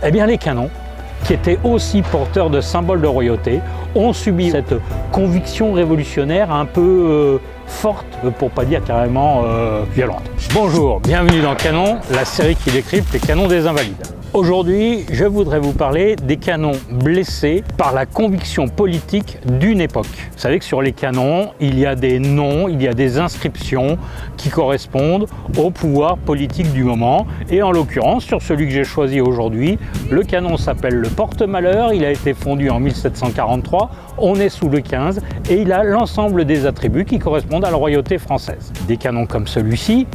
Eh bien les canons, qui étaient aussi porteurs de symboles de royauté, ont subi cette conviction révolutionnaire un peu forte, pour pas dire carrément violente. Bonjour, bienvenue dans Canon, la série qui décrypte les canons des Invalides. Aujourd'hui, je voudrais vous parler des canons blessés par la conviction politique d'une époque. Vous savez que sur les canons, il y a des noms, il y a des inscriptions qui correspondent au pouvoir politique du moment. Et en l'occurrence, sur celui que j'ai choisi aujourd'hui, le canon s'appelle le Porte-Malheur. Il a été fondu en 1743, on est sous le 15 et il a l'ensemble des attributs qui correspondent à la royauté française. Des canons comme celui-ci,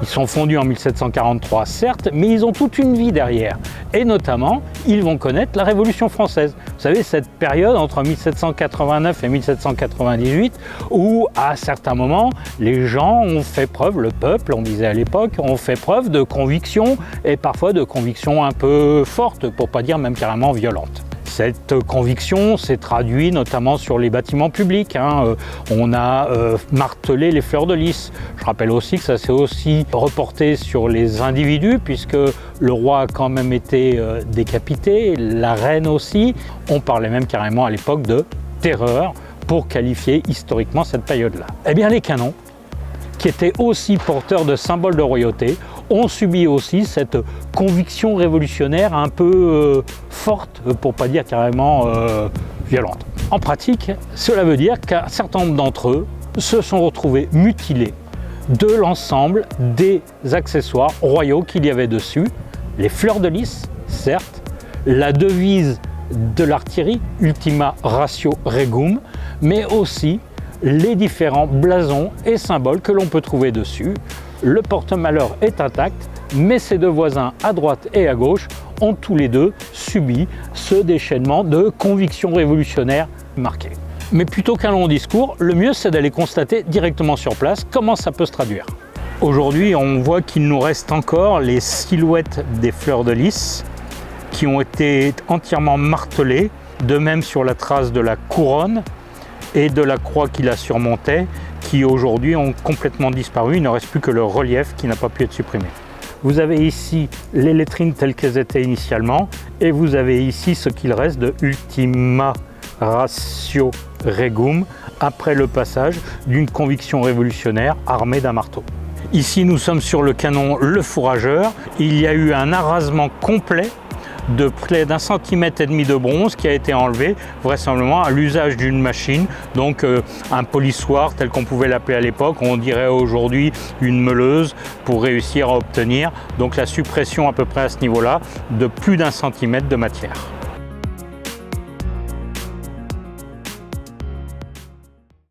ils sont fondus en 1743, certes, mais ils ont toute une vie derrière. Et notamment, ils vont connaître la Révolution française. Vous savez, cette période entre 1789 et 1798, où à certains moments, les gens ont fait preuve, le peuple, on disait à l'époque, ont fait preuve de conviction, et parfois de conviction un peu forte, pour pas dire même carrément violente. Cette conviction s'est traduite notamment sur les bâtiments publics. On a martelé les fleurs de lys. Je rappelle aussi que ça s'est aussi reporté sur les individus, puisque le roi a quand même été décapité, la reine aussi. On parlait même carrément à l'époque de terreur pour qualifier historiquement cette période-là. Eh bien les canons, qui étaient aussi porteurs de symboles de royauté, ont subi aussi cette conviction révolutionnaire un peu forte, pour pas dire carrément violente. En pratique, cela veut dire qu'un certain nombre d'entre eux se sont retrouvés mutilés de l'ensemble des accessoires royaux qu'il y avait dessus, les fleurs de lys, certes, la devise de l'artillerie, Ultima Ratio Regum, mais aussi les différents blasons et symboles que l'on peut trouver dessus. Le porte-malheur est intact, mais ses deux voisins à droite et à gauche ont tous les deux subi ce déchaînement de conviction révolutionnaire marquée. Mais plutôt qu'un long discours, le mieux c'est d'aller constater directement sur place comment ça peut se traduire. Aujourd'hui, on voit qu'il nous reste encore les silhouettes des fleurs de lys qui ont été entièrement martelées, de même sur la trace de la couronne et de la croix qui la surmontait, qui aujourd'hui ont complètement disparu. Il ne reste plus que le relief qui n'a pas pu être supprimé. Vous avez ici les lettrines telles qu'elles étaient initialement, et vous avez ici ce qu'il reste de Ultima Ratio Regum, après le passage d'une conviction révolutionnaire armée d'un marteau. Ici, nous sommes sur le canon Le Fourrageur. Il y a eu un arasement complet de près d'1,5 cm de bronze qui a été enlevé vraisemblablement à l'usage d'une machine, donc un polissoir tel qu'on pouvait l'appeler à l'époque, on dirait aujourd'hui une meuleuse, pour réussir à obtenir donc la suppression à peu près à ce niveau-là de plus d'1 cm de matière.